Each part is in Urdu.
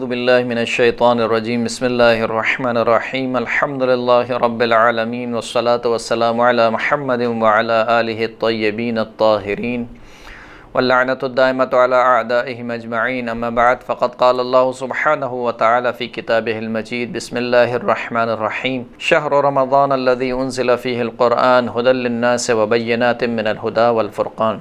باللہ من الشیطان الرجیم بسم اللہ الرحمن الرحیم الحمد للہ رب العالمین والصلاة والسلام علی محمد وعلی آلہ الطیبین الطاہرین واللعنۃ الدائمۃ علی اعدائہم اجمعین اما بعد فقد قال اللہ سبحانہ وتعالی فی کتابہ المجید بسم اللہ الرحمن الرحیم شہر رمضان الذی انزل فیہ القرآن ھدی للناس وبینات من الھدی والفرقان۔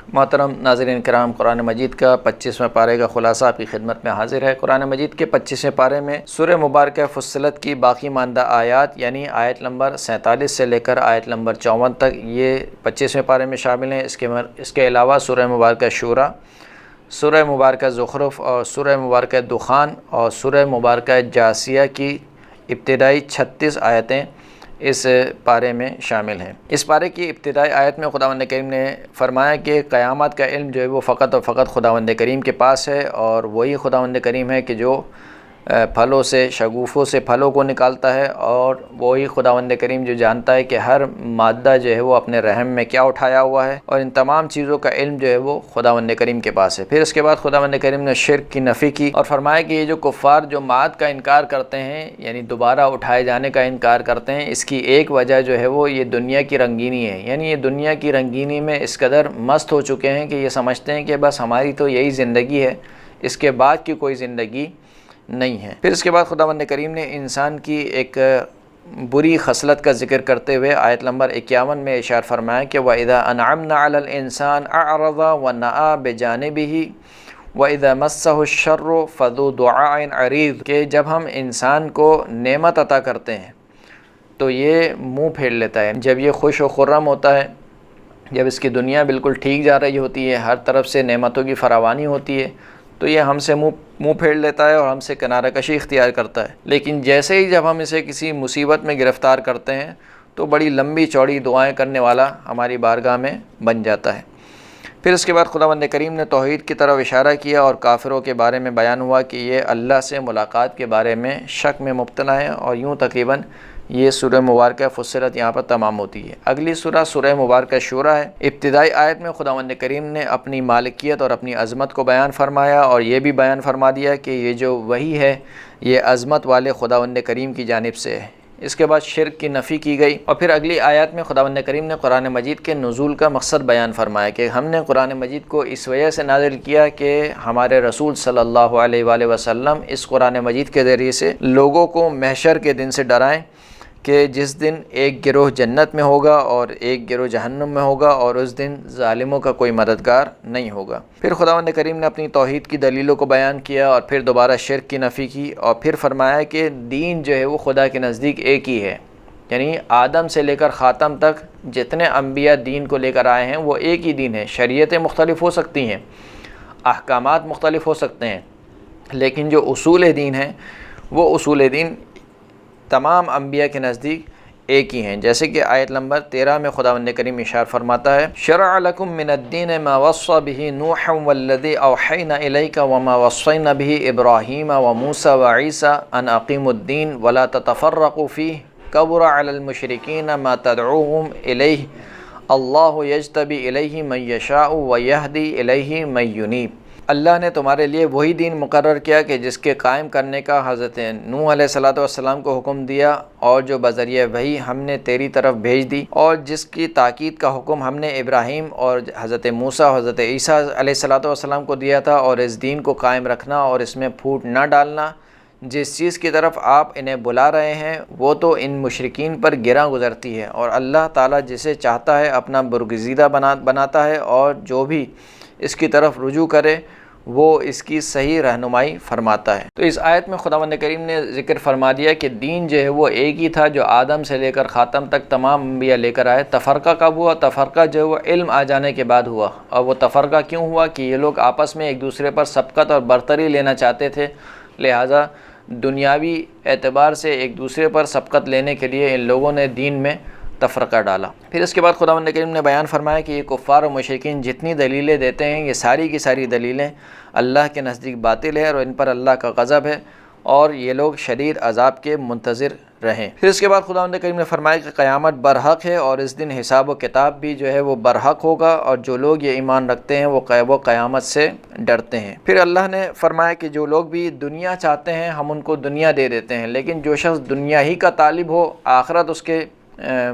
محترم ناظرین کرام، قرآن مجید کا 25ویں پارے کا خلاصہ آپ کی خدمت میں حاضر ہے۔ قرآن مجید کے 25ویں پارے میں سورہ مبارکہ فصلت کی باقی ماندہ آیات یعنی آیت نمبر 47 سے لے کر آیت نمبر 54 تک یہ 25ویں پارے میں شامل ہیں۔ اس کے علاوہ سورہ مبارکہ شورى، سورہ مبارکہ زخرف اور سورہ مبارکہ دخان اور سورہ مبارکہ جاثیہ کی ابتدائی 36 آیتیں اس پارے میں شامل ہیں۔ اس پارے کی ابتدائی آیت میں خداوند کریم نے فرمایا کہ قیامت کا علم جو ہے وہ فقط اور فقط خداوند کریم کے پاس ہے، اور وہی خداوند کریم ہے کہ جو پھلوں سے، شگوفوں سے پھلوں کو نکالتا ہے، اور وہی خداوند کریم جو جانتا ہے کہ ہر مادہ جو ہے وہ اپنے رحم میں کیا اٹھایا ہوا ہے، اور ان تمام چیزوں کا علم جو ہے وہ خداوند کریم کے پاس ہے۔ پھر اس کے بعد خداوند کریم نے شرک کی نفی کی اور فرمایا کہ یہ جو کفار جو معاد کا انکار کرتے ہیں یعنی دوبارہ اٹھائے جانے کا انکار کرتے ہیں، اس کی ایک وجہ جو ہے وہ یہ دنیا کی رنگینی ہے، یعنی یہ دنیا کی رنگینی میں اس قدر مست ہو چکے ہیں کہ یہ سمجھتے ہیں کہ بس ہماری تو یہی زندگی ہے، اس کے بعد کی کوئی زندگی نہیں ہے۔ پھر اس کے بعد خداوند کریم نے انسان کی ایک بری خصلت کا ذکر کرتے ہوئے آیت نمبر 51 میں ارشاد فرمایا کہ وَإِذَا أَنْعَمْنَا عَلَى الْإِنسَانِ أَعْرَضَ وَنَأَىٰ بِجَانِبِهِ وَإِذَا مَسَّهُ الشَّرُّ فَذُو دُعَاءٍ عَرِيضٍ کہ جب ہم انسان کو نعمت عطا کرتے ہیں تو یہ منہ پھیر لیتا ہے، جب یہ خوش و خرم ہوتا ہے، جب اس کی دنیا بالکل ٹھیک جا رہی ہوتی ہے، ہر طرف سے نعمتوں کی فراوانی ہوتی ہے، تو یہ ہم سے منہ پھیر لیتا ہے اور ہم سے کنارہ کشی اختیار کرتا ہے۔ لیکن جیسے ہی جب ہم اسے کسی مصیبت میں گرفتار کرتے ہیں تو بڑی لمبی چوڑی دعائیں کرنے والا ہماری بارگاہ میں بن جاتا ہے۔ پھر اس کے بعد خداوند کریم نے توحید کی طرف اشارہ کیا اور کافروں کے بارے میں بیان ہوا کہ یہ اللہ سے ملاقات کے بارے میں شک میں مبتلا ہیں، اور یوں تقریباً یہ سورہ مبارکہ فصلت یہاں پر تمام ہوتی ہے۔ اگلی سورہ سورہ مبارکہ شورى ہے۔ ابتدائی آیت میں خداوند کریم نے اپنی مالکیت اور اپنی عظمت کو بیان فرمایا، اور یہ بھی بیان فرما دیا کہ یہ جو وحی ہے یہ عظمت والے خداوند کریم کی جانب سے ہے۔ اس کے بعد شرک کی نفی کی گئی، اور پھر اگلی آیات میں خداوند کریم نے قرآن مجید کے نزول کا مقصد بیان فرمایا کہ ہم نے قرآن مجید کو اس وجہ سے نازل کیا کہ ہمارے رسول صلی اللہ علیہ وآلہ وسلم اس قرآن مجید کے ذریعے سے لوگوں کو محشر کے دن سے ڈرائیں کہ جس دن ایک گروہ جنت میں ہوگا اور ایک گروہ جہنم میں ہوگا، اور اس دن ظالموں کا کوئی مددگار نہیں ہوگا۔ پھر خداوند کریم نے اپنی توحید کی دلیلوں کو بیان کیا، اور پھر دوبارہ شرک کی نفی کی، اور پھر فرمایا کہ دین جو ہے وہ خدا کے نزدیک ایک ہی ہے، یعنی آدم سے لے کر خاتم تک جتنے انبیاء دین کو لے کر آئے ہیں وہ ایک ہی دین ہے۔ شریعتیں مختلف ہو سکتی ہیں، احکامات مختلف ہو سکتے ہیں، لیکن جو اصول دین ہیں وہ اصول دین تمام انبیاء کے نزدیک ایک ہی ہیں۔ جیسے کہ آیت نمبر 13 میں خداوند کریم ارشاد فرماتا ہے شرع لکم من الدین ما وصى به نوح والذی اوحینا الیک وما وصینا به ابراہیم وموسى وعیسى ان اقیموا الدین ولا تتفرقوا فیہ کبر علی المشرکین ما تدعوهم الیہ اللہ یجتبی الیہ من یشاء ویہدی الیہ من ینیب۔ اللہ نے تمہارے لیے وہی دین مقرر کیا کہ جس کے قائم کرنے کا حضرت نوح علیہ السلام کو حکم دیا، اور جو بذریعہ وحی ہم نے تیری طرف بھیج دی، اور جس کی تاکید کا حکم ہم نے ابراہیم اور حضرت موسیٰ اور حضرت عیسیٰ علیہ السلام کو دیا تھا، اور اس دین کو قائم رکھنا اور اس میں پھوٹ نہ ڈالنا۔ جس چیز کی طرف آپ انہیں بلا رہے ہیں وہ تو ان مشرکین پر گراں گزرتی ہے، اور اللہ تعالیٰ جسے چاہتا ہے اپنا برگزیدہ بناتا ہے، اور جو بھی اس کی طرف رجوع کرے وہ اس کی صحیح رہنمائی فرماتا ہے۔ تو اس آیت میں خداوند کریم نے ذکر فرما دیا کہ دین جو ہے وہ ایک ہی تھا جو آدم سے لے کر خاتم تک تمام انبیاء لے کر آئے۔ تفرقہ کب ہوا؟ تفرقہ جو ہے وہ علم آ جانے کے بعد ہوا، اور وہ تفرقہ کیوں ہوا کہ یہ لوگ آپس میں ایک دوسرے پر سبقت اور برتری لینا چاہتے تھے، لہٰذا دنیاوی اعتبار سے ایک دوسرے پر سبقت لینے کے لیے ان لوگوں نے دین میں تفرقہ ڈالا۔ پھر اس کے بعد خداوند کریم نے بیان فرمایا کہ یہ کفار و مشرکین جتنی دلیلیں دیتے ہیں یہ ساری کی ساری دلیلیں اللہ کے نزدیک باطل ہے، اور ان پر اللہ کا غضب ہے، اور یہ لوگ شدید عذاب کے منتظر رہیں۔ پھر اس کے بعد خداوند کریم نے فرمایا کہ قیامت برحق ہے اور اس دن حساب و کتاب بھی جو ہے وہ برحق ہوگا، اور جو لوگ یہ ایمان رکھتے ہیں وہ قیامت سے ڈرتے ہیں۔ پھر اللہ نے فرمایا کہ جو لوگ بھی دنیا چاہتے ہیں ہم ان کو دنیا دے دیتے ہیں، لیکن جو شخص دنیا ہی کا طالب ہو، آخرت اس کے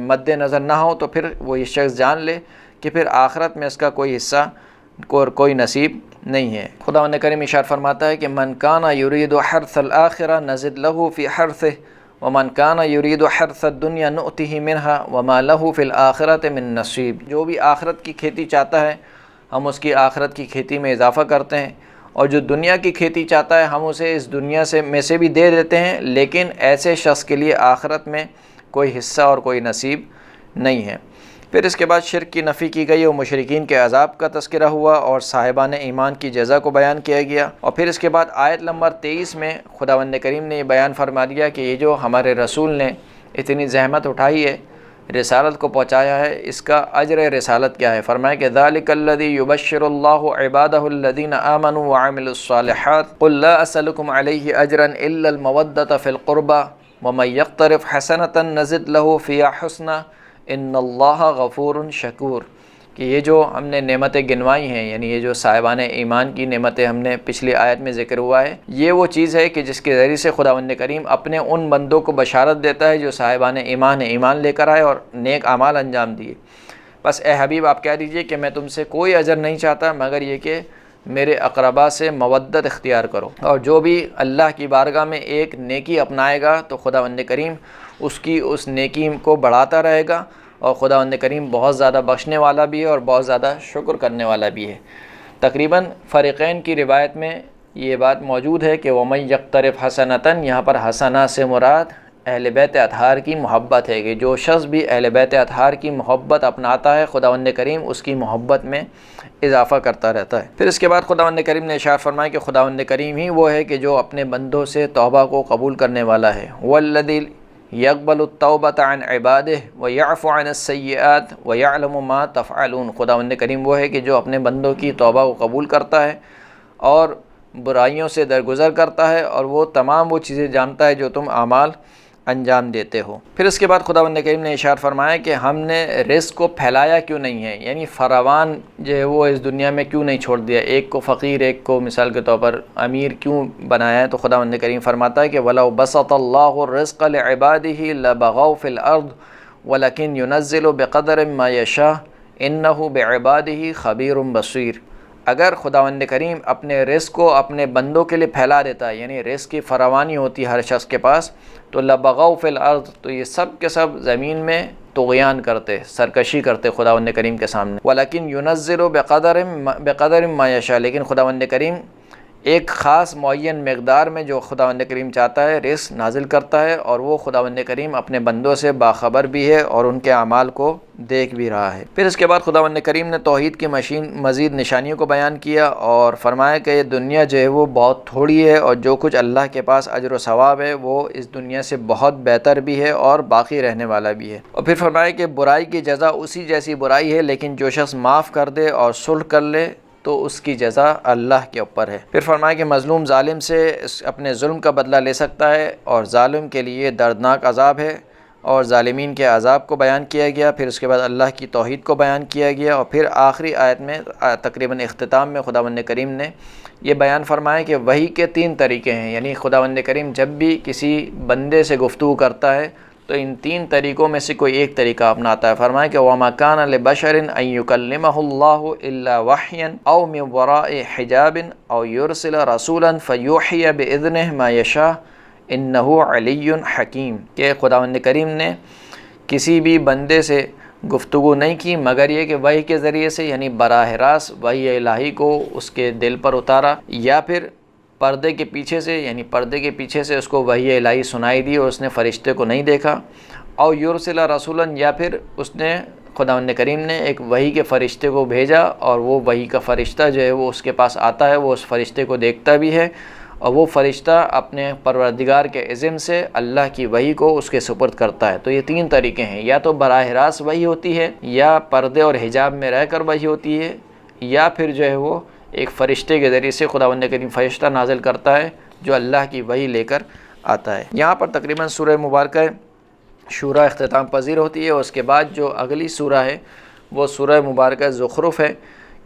مد نظر نہ ہو، تو پھر وہ یہ شخص جان لے کہ پھر آخرت میں اس کا کوئی حصہ کوئی نصیب نہیں ہے۔ خداوند کریم ارشاد فرماتا ہے کہ من کان یرید حرث الآخرہ نزد لہ فی حرثہ ومن کان یرید حرث الدنیا نؤتہ منہا وما لہ فی الآخرۃ من نصیب۔ جو بھی آخرت کی کھیتی چاہتا ہے ہم اس کی آخرت کی کھیتی میں اضافہ کرتے ہیں، اور جو دنیا کی کھیتی چاہتا ہے ہم اسے اس دنیا میں سے بھی دے دیتے ہیں، لیکن ایسے شخص کے لیے آخرت میں کوئی حصہ اور کوئی نصیب نہیں ہے۔ پھر اس کے بعد شرک کی نفی کی گئی اور مشرکین کے عذاب کا تذکرہ ہوا اور صاحبان ایمان کی جزا کو بیان کیا گیا، اور پھر اس کے بعد آیت نمبر 23 میں خداوند کریم نے یہ بیان فرما دیا کہ یہ جو ہمارے رسول نے اتنی زحمت اٹھائی ہے، رسالت کو پہنچایا ہے، اس کا اجر رسالت کیا ہے۔ فرمایا کہ ذالک الذی یبشر اللہ عبادہ الذین آمنوا وعملوا الصالحات قل لا اسألکم علیہ اجرا الا المودۃ فی القربى ومن یقترف حسنۃ نزد لہ فیہا حسنہ ان اللہ غفور شکور۔ کہ یہ جو ہم نے نعمتیں گنوائی ہیں، یعنی یہ جو صاحبان ایمان کی نعمتیں ہم نے پچھلی آیت میں ذکر ہوا ہے، یہ وہ چیز ہے کہ جس کے ذریعے سے خداوند کریم اپنے ان بندوں کو بشارت دیتا ہے جو صاحبان ایمان لے کر آئے اور نیک اعمال انجام دیے۔ بس اے حبیب آپ کہہ دیجئے کہ میں تم سے کوئی اجر نہیں چاہتا مگر یہ کہ میرے اقربا سے مودت اختیار کرو، اور جو بھی اللہ کی بارگاہ میں ایک نیکی اپنائے گا تو خداوند کریم اس کی اس نیکی کو بڑھاتا رہے گا، اور خداوند کریم بہت زیادہ بخشنے والا بھی ہے اور بہت زیادہ شکر کرنے والا بھی ہے۔ تقریباً فریقین کی روایت میں یہ بات موجود ہے کہ وَمَن یقترف حسنۃ، یہاں پر حسنہ سے مراد اہل بیت اطہار کی محبت ہے، کہ جو شخص بھی اہل بیت اطہار کی محبت اپناتا ہے خداوند کریم اس کی محبت میں اضافہ کرتا رہتا ہے۔ پھر اس کے بعد خداوند کریم نے ارشاد فرمایا کہ خداوند کریم ہی وہ ہے کہ جو اپنے بندوں سے توبہ کو قبول کرنے والا ہے، وَالَّذِي یقبل التوبۃ عن عبادہ ویعفو عن السیئات ویعلم ما تفعلون۔ خداوند کریم وہ ہے کہ جو اپنے بندوں کی توبہ کو قبول کرتا ہے اور برائیوں سے درگزر کرتا ہے، اور وہ تمام وہ چیزیں جانتا ہے جو تم اعمال انجام دیتے ہو۔ پھر اس کے بعد خداوند کریم نے ارشاد فرمایا کہ ہم نے رزق کو پھیلایا کیوں نہیں ہے، یعنی فراوان جو ہے وہ اس دنیا میں کیوں نہیں چھوڑ دیا، ایک کو فقیر ایک کو مثال کے طور پر امیر کیوں بنایا ہے۔ تو خداوند کریم فرماتا ہے کہ وَلَوْ بَسَطَ اللَّهُ الرِّزْقَ لِعِبَادِهِ لَبَغَوْا فِي الْأَرْضِ وَلَكِنْ يُنَزِّلُ بِقَدْرٍ مَا يَشَاءُ إِنَّهُ بِعِبَادِهِ خَبِيرٌ بَصِيرٌ۔ اگر خداوند کریم اپنے رزق کو اپنے بندوں کے لیے پھیلا دیتا ہے، یعنی رزق کی فراوانی ہوتی ہے ہر شخص کے پاس، تو لبغوا فی الارض، تو یہ سب کے سب زمین میں طغیان کرتے، سرکشی کرتے خداوند کریم کے سامنے۔ ولیکن ینزل بقدر ما یشاء، لیکن خداوند کریم ایک خاص معین مقدار میں جو خداوند کریم چاہتا ہے رزق نازل کرتا ہے، اور وہ خداوند کریم اپنے بندوں سے باخبر بھی ہے اور ان کے اعمال کو دیکھ بھی رہا ہے۔ پھر اس کے بعد خداوند کریم نے توحید کی مزید نشانیوں کو بیان کیا اور فرمایا کہ یہ دنیا جو ہے وہ بہت تھوڑی ہے، اور جو کچھ اللہ کے پاس اجر و ثواب ہے وہ اس دنیا سے بہت بہتر بھی ہے اور باقی رہنے والا بھی ہے۔ اور پھر فرمایا کہ برائی کی جزا اسی جیسی برائی ہے، لیکن جو شخص معاف کر دے اور صلح کر لے تو اس کی جزا اللہ کے اوپر ہے۔ پھر فرمایا کہ مظلوم ظالم سے اپنے ظلم کا بدلہ لے سکتا ہے، اور ظالم کے لیے دردناک عذاب ہے، اور ظالمین کے عذاب کو بیان کیا گیا۔ پھر اس کے بعد اللہ کی توحید کو بیان کیا گیا، اور پھر آخری آیت میں تقریباً اختتام میں خداوند کریم نے یہ بیان فرمایا کہ وحی کے 3 طریقے ہیں، یعنی خداوند کریم جب بھی کسی بندے سے گفتگو کرتا ہے تو ان 3 طریقوں میں سے کوئی ایک طریقہ اپناتا ہے۔ فرمایا کہ وَمَا كَانَ لِبَشَرٍ أَن يُكَلِّمَهُ اللَّهُ إِلَّا وَحْيًا أَوْ مِن وَرَاءِ حِجَابٍ أَوْ يُرْسِلَ رَسُولًا فَيُوحِيَ بِإِذْنِهِ مَا يَشَاءُ إِنَّهُ عَلِيٌّ حَكِيمٌ، کہ خداوند کریم نے کسی بھی بندے سے گفتگو نہیں کی مگر یہ کہ وحی کے ذریعے سے، یعنی براہ راست وحی الہی کو اس کے دل پر اتارا، یا پھر پردے کے پیچھے سے، یعنی پردے کے پیچھے سے اس کو وحی الہی سنائی دی اور اس نے فرشتے کو نہیں دیکھا، او یرسل رسولا، یا پھر اس نے خداوند کریم نے ایک وحی کے فرشتے کو بھیجا، اور وہ وحی کا فرشتہ جو ہے وہ اس کے پاس آتا ہے، وہ اس فرشتے کو دیکھتا بھی ہے، اور وہ فرشتہ اپنے پروردگار کے اذن سے اللہ کی وحی کو اس کے سپرد کرتا ہے۔ تو یہ 3 طریقے ہیں، یا تو براہ راست وحی ہوتی ہے، یا پردے اور حجاب میں رہ کر وحی ہوتی ہے، یا پھر جو ہے وہ ایک فرشتے کے ذریعے سے خداوند کریم فرشتہ نازل کرتا ہے جو اللہ کی وحی لے کر آتا ہے۔ یہاں پر تقریباً سورہ مبارکہ شورا اختتام پذیر ہوتی ہے، اور اس کے بعد جو اگلی سورہ ہے وہ سورہ مبارکہ زخرف ہے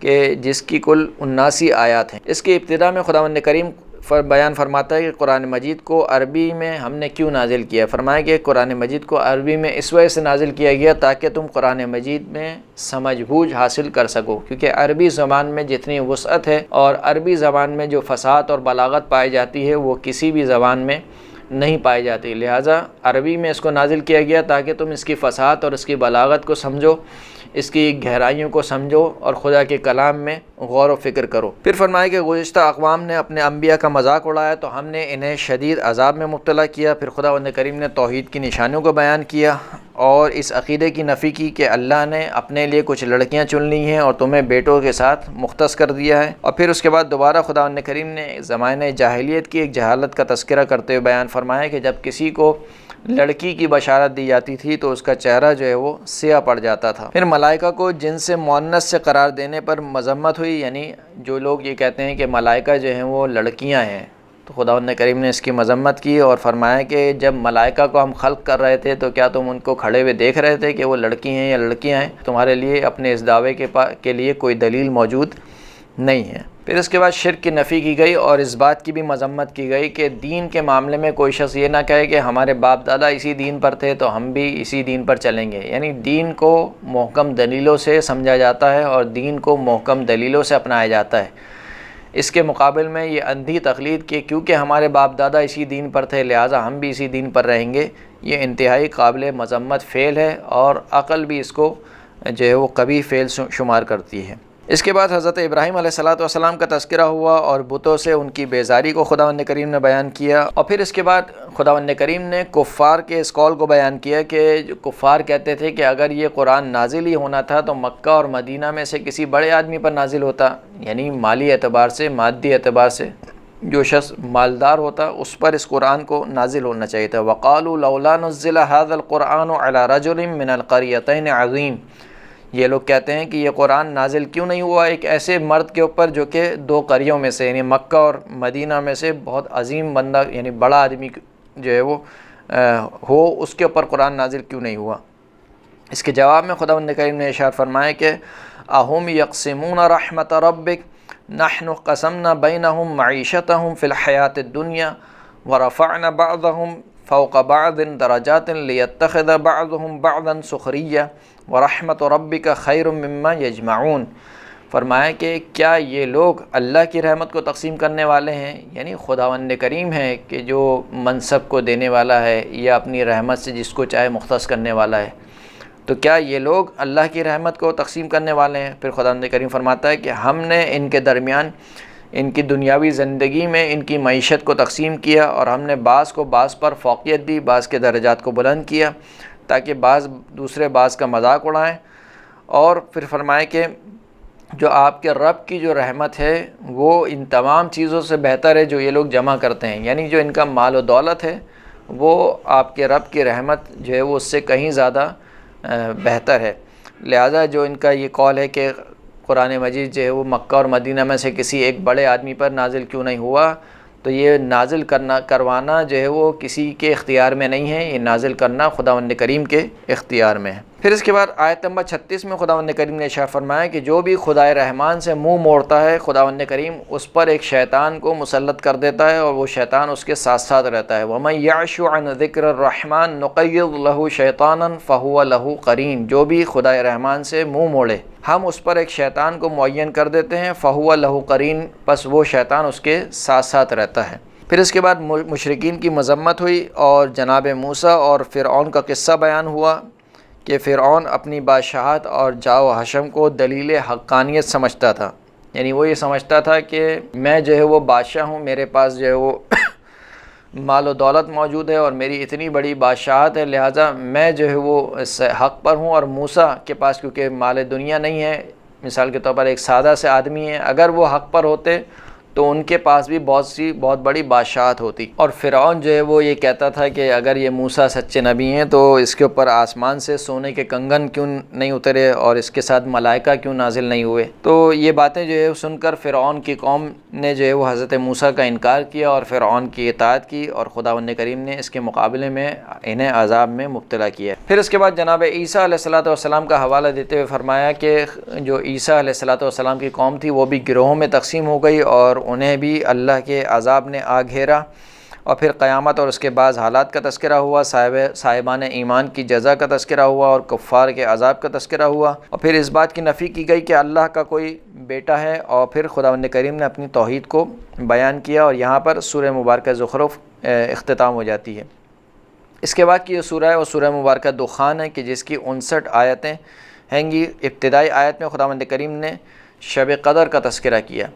کہ جس کی کل 79 آیات ہیں۔ اس کی ابتدا میں خداوند کریم بیان فرماتا ہے کہ قرآن مجید کو عربی میں ہم نے کیوں نازل کیا۔ فرمایا کہ قرآن مجید کو عربی میں اس وجہ سے نازل کیا گیا تاکہ تم قرآن مجید میں سمجھ بوجھ حاصل کر سکو، کیونکہ عربی زبان میں جتنی وسعت ہے اور عربی زبان میں جو فصاحت اور بلاغت پائی جاتی ہے وہ کسی بھی زبان میں نہیں پائی جاتی، لہٰذا عربی میں اس کو نازل کیا گیا تاکہ تم اس کی فصاحت اور اس کی بلاغت کو سمجھو، اس کی گہرائیوں کو سمجھو اور خدا کے کلام میں غور و فکر کرو۔ پھر فرمایا کہ گزشتہ اقوام نے اپنے انبیاء کا مذاق اڑایا تو ہم نے انہیں شدید عذاب میں مبتلا کیا۔ پھر خداوند کریم نے توحید کی نشانیوں کو بیان کیا اور اس عقیدے کی نفی کی کہ اللہ نے اپنے لیے کچھ لڑکیاں چن لی ہیں اور تمہیں بیٹوں کے ساتھ مختص کر دیا ہے۔ اور پھر اس کے بعد دوبارہ خداوند کریم نے زمانہ جاہلیت کی ایک جہالت کا تذکرہ کرتے ہوئے بیان فرمایا کہ جب کسی کو لڑکی کی بشارت دی جاتی تھی تو اس کا چہرہ جو ہے وہ سیاہ پڑ جاتا تھا۔ پھر ملائکہ کو جن سے مؤنث سے قرار دینے پر مذمت ہوئی، یعنی جو لوگ یہ کہتے ہیں کہ ملائکہ جو ہیں وہ لڑکیاں ہیں، تو خداوند کریم نے اس کی مذمت کی اور فرمایا کہ جب ملائکہ کو ہم خلق کر رہے تھے تو کیا تم ان کو کھڑے ہوئے دیکھ رہے تھے کہ وہ لڑکی ہیں یا لڑکیاں ہیں؟ تمہارے لیے اپنے اس دعوے کے لیے کوئی دلیل موجود نہیں ہے۔ پھر اس کے بعد شرک کی نفی کی گئی اور اس بات کی بھی مذمت کی گئی کہ دین کے معاملے میں کوئی شخص یہ نہ کہے کہ ہمارے باپ دادا اسی دین پر تھے تو ہم بھی اسی دین پر چلیں گے، یعنی دین کو محکم دلیلوں سے سمجھا جاتا ہے اور دین کو محکم دلیلوں سے اپنایا جاتا ہے۔ اس کے مقابل میں یہ اندھی تقلید کہ کیونکہ ہمارے باپ دادا اسی دین پر تھے لہٰذا ہم بھی اسی دین پر رہیں گے، یہ انتہائی قابل مذمت فعل ہے اور عقل بھی اس کو جو ہے وہ قبیح فعل شمار کرتی ہے۔ اس کے بعد حضرت ابراہیم علیہ السلام کا تذکرہ ہوا اور بتوں سے ان کی بیزاری کو خداوند کریم نے بیان کیا، اور پھر اس کے بعد خداوند کریم نے کفار کے اس قول کو بیان کیا کہ جو کفار کہتے تھے کہ اگر یہ قرآن نازل ہی ہونا تھا تو مکہ اور مدینہ میں سے کسی بڑے آدمی پر نازل ہوتا، یعنی مالی اعتبار سے، مادی اعتبار سے جو شخص مالدار ہوتا اس پر اس قرآن کو نازل ہونا چاہیے تھا۔ وَقَالُوا لَوْلَا نُزِّلَ هَذَا الْقُرْآنُ عَلَى رَجُلٍ مِّنَ الْقَرْيَتَيْنِ عَظِيمٍ، یہ لوگ کہتے ہیں کہ یہ قرآن نازل کیوں نہیں ہوا ایک ایسے مرد کے اوپر جو کہ دو قریوں میں سے، یعنی مکہ اور مدینہ میں سے بہت عظیم بندہ، یعنی بڑا آدمی جو ہے وہ ہو، اس کے اوپر قرآن نازل کیوں نہیں ہوا؟ اس کے جواب میں خداوند کریم نے ارشاد فرمایا کہ اَهُمْ يَقْسِمُونَ رَحْمَةَ رَبِّكَ نَحْنُ قَسَمْنَا بَيْنَهُمْ مَعِيشَتَهُمْ فِي الْحَيَاةِ الدُّنْيَا وَرَفَعْنَا بَعْضَهُمْ فَوْقَ بَعْضٍ دَرَجَاتٍ لِيَتَّخِذَ بَعْضُهُمْ بَعْضًا سُخْرِيًّا وَرَحْمَةُ رَبِّكَ خَيْرٌ مِّمَّا يَجْمَعُونَ۔ فرمایا کہ کیا یہ لوگ اللہ کی رحمت کو تقسیم کرنے والے ہیں، یعنی خداوند کریم ہے کہ جو منصب کو دینے والا ہے یا اپنی رحمت سے جس کو چاہے مختص کرنے والا ہے، تو کیا یہ لوگ اللہ کی رحمت کو تقسیم کرنے والے ہیں؟ پھر خداوند کریم فرماتا ہے کہ ہم نے ان کے درمیان ان کی دنیاوی زندگی میں ان کی معیشت کو تقسیم کیا اور ہم نے بعض کو بعض پر فوقیت دی، بعض کے درجات کو بلند کیا تاکہ بعض دوسرے بعض کا مذاق اڑائیں۔ اور پھر فرمائے کہ جو آپ کے رب کی جو رحمت ہے وہ ان تمام چیزوں سے بہتر ہے جو یہ لوگ جمع کرتے ہیں، یعنی جو ان کا مال و دولت ہے وہ آپ کے رب کی رحمت جو ہے وہ اس سے کہیں زیادہ بہتر ہے۔ لہذا جو ان کا یہ قول ہے کہ قرآن مجید جو ہے وہ مکہ اور مدینہ میں سے کسی ایک بڑے آدمی پر نازل کیوں نہیں ہوا، تو یہ نازل کروانا جو ہے وہ کسی کے اختیار میں نہیں ہے، یہ نازل کرنا خداوند کریم کے اختیار میں ہے۔ پھر اس کے بعد آیت نمبر 36 میں خداوند کریم نے ارشاد فرمایا کہ جو بھی خدائے رحمان سے منہ موڑتا ہے خداوند کریم اس پر ایک شیطان کو مسلط کر دیتا ہے اور وہ شیطان اس کے ساتھ ساتھ رہتا ہے۔ وَمَن يَعْشُ عَنْ ذِكْرِ الرَّحْمَنِ نُقَيِّضْ لَهُ شَيْطَانًا فَهُوَ لَهُ قَرِينٌ، جو بھی خدائے رحمان سے منہ موڑے ہم اس پر ایک شیطان کو معین کر دیتے ہیں، فَهُوَ لَهُ قَرِينٌ، پس وہ شیطان اس کے ساتھ ساتھ رہتا ہے۔ پھر اس کے بعد مشرکین کی مذمت ہوئی اور جناب موسیٰ اور فرعون کا قصہ بیان ہوا کہ فرعون اپنی بادشاہت اور جاؤ حشم کو دلیل حقانیت سمجھتا تھا، یعنی وہ یہ سمجھتا تھا کہ میں جو ہے وہ بادشاہ ہوں، میرے پاس جو ہے وہ مال و دولت موجود ہے اور میری اتنی بڑی بادشاہت ہے، لہٰذا میں جو ہے وہ اس حق پر ہوں، اور موسیٰ کے پاس کیونکہ مال دنیا نہیں ہے، مثال کے طور پر ایک سادہ سے آدمی ہے، اگر وہ حق پر ہوتے تو ان کے پاس بھی بہت بڑی بادشاہت ہوتی، اور فرعون جو ہے وہ یہ کہتا تھا کہ اگر یہ موسیٰ سچے نبی ہیں تو اس کے اوپر آسمان سے سونے کے کنگن کیوں نہیں اترے اور اس کے ساتھ ملائکہ کیوں نازل نہیں ہوئے۔ تو یہ باتیں جو ہے سن کر فرعون کی قوم نے جو ہے وہ حضرت موسیٰ کا انکار کیا اور فرعون کی اطاعت کی، اور خداوند کریم نے اس کے مقابلے میں انہیں عذاب میں مبتلا کیا۔ پھر اس کے بعد جناب عیسیٰ علیہ السلام کا حوالہ دیتے ہوئے فرمایا کہ جو عیسیٰ علیہ السلام کی قوم تھی وہ بھی گروہوں میں تقسیم ہو گئی، اور انہیں بھی اللہ کے عذاب نے آ گھیرا، اور پھر قیامت اور اس کے بعض حالات کا تذکرہ ہوا، صاحبان ایمان کی جزا کا تذکرہ ہوا، اور کفار کے عذاب کا تذکرہ ہوا، اور پھر اس بات کی نفی کی گئی کہ اللہ کا کوئی بیٹا ہے، اور پھر خداوند کریم نے اپنی توحید کو بیان کیا، اور یہاں پر سورہ مبارکہ زخرف اختتام ہو جاتی ہے۔ اس کے بعد کی جو سورہ ہے وہ سورہ مبارکہ دخان ہے کہ جس کی 59 آیتیں ہیں گی۔ ابتدائی آیت میں خداوند کریم نے شب قدر کا تذکرہ کیا،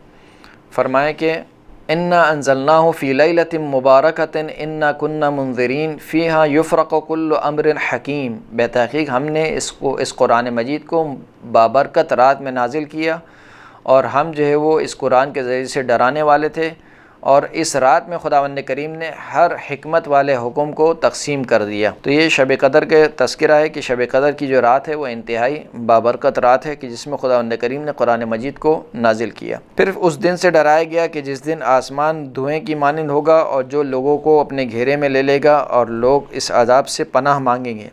فرمایا کہ انا انزلناہ فی لیلۃ مبارکۃ انا کنا منذرین فیہا یفرق کل امر حکیم، بے تحقیق ہم نے اس قرآن مجید کو بابرکت رات میں نازل کیا، اور ہم جو ہے وہ اس قرآن کے ذریعے سے ڈرانے والے تھے، اور اس رات میں خداوند کریم نے ہر حکمت والے حکم کو تقسیم کر دیا۔ تو یہ شب قدر کے تذکرہ ہے کہ شب قدر کی جو رات ہے وہ انتہائی بابرکت رات ہے کہ جس میں خداوند کریم نے قرآن مجید کو نازل کیا۔ پھر اس دن سے ڈرایا گیا کہ جس دن آسمان دھوئیں کی مانند ہوگا، اور جو لوگوں کو اپنے گھیرے میں لے لے گا، اور لوگ اس عذاب سے پناہ مانگیں گے۔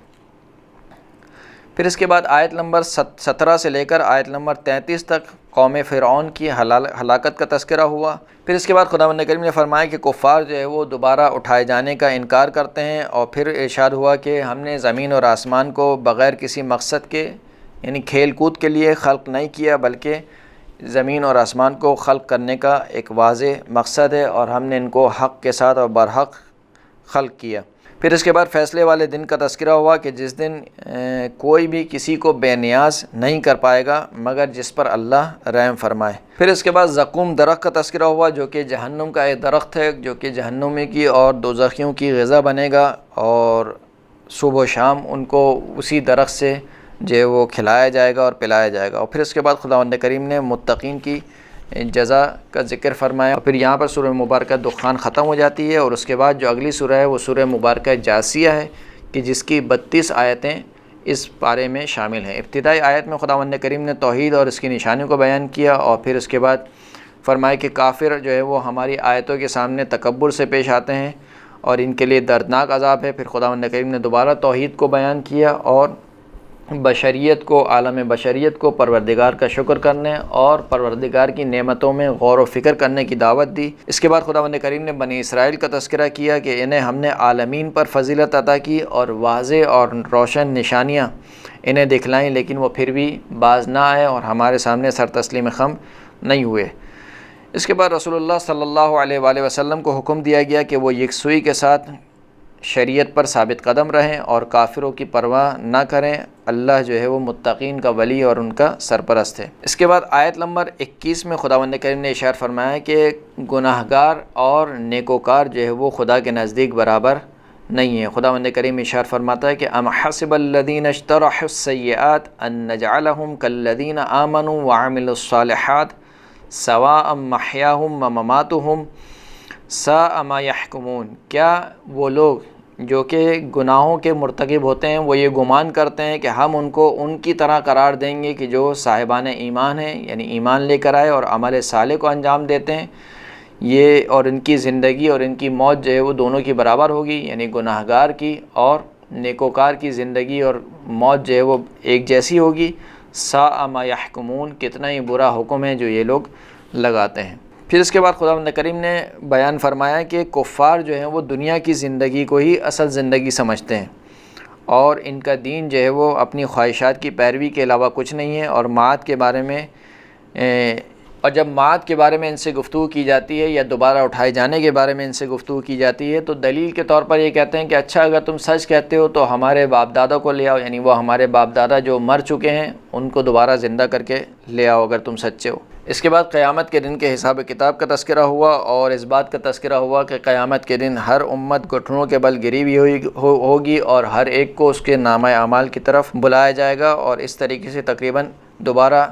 پھر اس کے بعد آیت نمبر 17 سے لے کر آیت نمبر 33 تک قوم فرعون کی ہلاکت کا تذکرہ ہوا۔ پھر اس کے بعد خداوند کریم نے فرمایا کہ کفار جو ہے وہ دوبارہ اٹھائے جانے کا انکار کرتے ہیں، اور پھر ارشاد ہوا کہ ہم نے زمین اور آسمان کو بغیر کسی مقصد کے یعنی کھیل کود کے لیے خلق نہیں کیا، بلکہ زمین اور آسمان کو خلق کرنے کا ایک واضح مقصد ہے، اور ہم نے ان کو حق کے ساتھ اور برحق خلق کیا۔ پھر اس کے بعد فیصلے والے دن کا تذکرہ ہوا کہ جس دن کوئی بھی کسی کو بے نیاز نہیں کر پائے گا مگر جس پر اللہ رحم فرمائے۔ پھر اس کے بعد زقوم درخت کا تذکرہ ہوا جو کہ جہنم کا ایک درخت ہے، جو کہ جہنمی کی اور دوزخیوں کی غذا بنے گا، اور صبح و شام ان کو اسی درخت سے جو وہ کھلایا جائے گا اور پلایا جائے گا۔ اور پھر اس کے بعد خداوند کریم نے متقین کی جزا کا ذکر فرمایا، اور پھر یہاں پر سورہ مبارکہ دخان ختم ہو جاتی ہے، اور اس کے بعد جو اگلی سورہ ہے وہ سورہ مبارکہ جاسیہ ہے کہ جس کی 32 آیتیں اس پارے میں شامل ہیں۔ ابتدائی آیت میں خداوند کریم نے توحید اور اس کی نشانیوں کو بیان کیا، اور پھر اس کے بعد فرمایا کہ کافر جو ہے وہ ہماری آیتوں کے سامنے تکبر سے پیش آتے ہیں اور ان کے لیے دردناک عذاب ہے۔ پھر خداوند کریم نے دوبارہ توحید کو بیان کیا اور بشریت کو، عالم بشریت کو پروردگار کا شکر کرنے اور پروردگار کی نعمتوں میں غور و فکر کرنے کی دعوت دی۔ اس کے بعد خداوند کریم نے بنی اسرائیل کا تذکرہ کیا کہ انہیں ہم نے عالمین پر فضیلت عطا کی اور واضح اور روشن نشانیاں انہیں دکھلائیں، لیکن وہ پھر بھی باز نہ آئے اور ہمارے سامنے سر تسلیم خم نہیں ہوئے۔ اس کے بعد رسول اللہ صلی اللہ علیہ وآلہ وسلم کو حکم دیا گیا کہ وہ یکسوئی کے ساتھ شریعت پر ثابت قدم رہیں اور کافروں کی پرواہ نہ کریں۔ اللہ جو ہے وہ متقین کا ولی اور ان کا سرپرست ہے۔ اس کے بعد آیت نمبر 21 میں خداوند کریم نے اشارہ فرمایا کہ گناہگار اور نیکوکار جو ہے وہ خدا کے نزدیک برابر نہیں ہے۔ خداوند کریم اشارہ فرماتا ہے کہ ام حسب الذین اجترحوا السیئات ان نجعلهم کالذین آمنوا وعملوا الصالحات سواء محیاہم ومماتہم ساء ما یحکمون۔ کیا وہ لوگ جو کہ گناہوں کے مرتکب ہوتے ہیں وہ یہ گمان کرتے ہیں کہ ہم ان کو ان کی طرح قرار دیں گے کہ جو صاحبان ایمان ہیں، یعنی ایمان لے کر آئے اور عمل صالح کو انجام دیتے ہیں، یہ اور ان کی زندگی اور ان کی موت جو ہے وہ دونوں کی برابر ہوگی، یعنی گناہگار کی اور نیکوکار کی زندگی اور موت جو ہے وہ ایک جیسی ہوگی۔ ساء ما یحکمون، کتنا ہی برا حکم ہے جو یہ لوگ لگاتے ہیں۔ پھر اس کے بعد خداوند کریم نے بیان فرمایا کہ کفار جو ہیں وہ دنیا کی زندگی کو ہی اصل زندگی سمجھتے ہیں اور ان کا دین جو ہے وہ اپنی خواہشات کی پیروی کے علاوہ کچھ نہیں ہے، اور معاد کے بارے میں اور جب معاد کے بارے میں ان سے گفتگو کی جاتی ہے یا دوبارہ اٹھائے جانے کے بارے میں ان سے گفتگو کی جاتی ہے تو دلیل کے طور پر یہ کہتے ہیں کہ اچھا اگر تم سچ کہتے ہو تو ہمارے باپ دادا کو لے آؤ، یعنی وہ ہمارے باپ دادا جو مر چکے ہیں ان کو دوبارہ زندہ کر کے لے آؤ اگر تم سچے ہو۔ اس کے بعد قیامت کے دن کے حساب کتاب کا تذکرہ ہوا اور اس بات کا تذکرہ ہوا کہ قیامت کے دن ہر امت گھٹنوں کے بل گری ہوئی ہوگی اور ہر ایک کو اس کے نامہ اعمال کی طرف بلایا جائے گا، اور اس طریقے سے تقریباً دوبارہ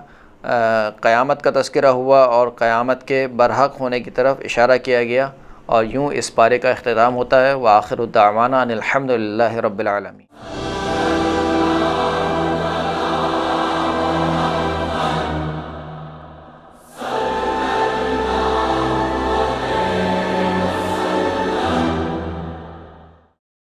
قیامت کا تذکرہ ہوا اور قیامت کے برحق ہونے کی طرف اشارہ کیا گیا، اور یوں اس پارے کا اختتام ہوتا ہے۔ وآخر الدعوانا ان الحمد للہ رب العالمین۔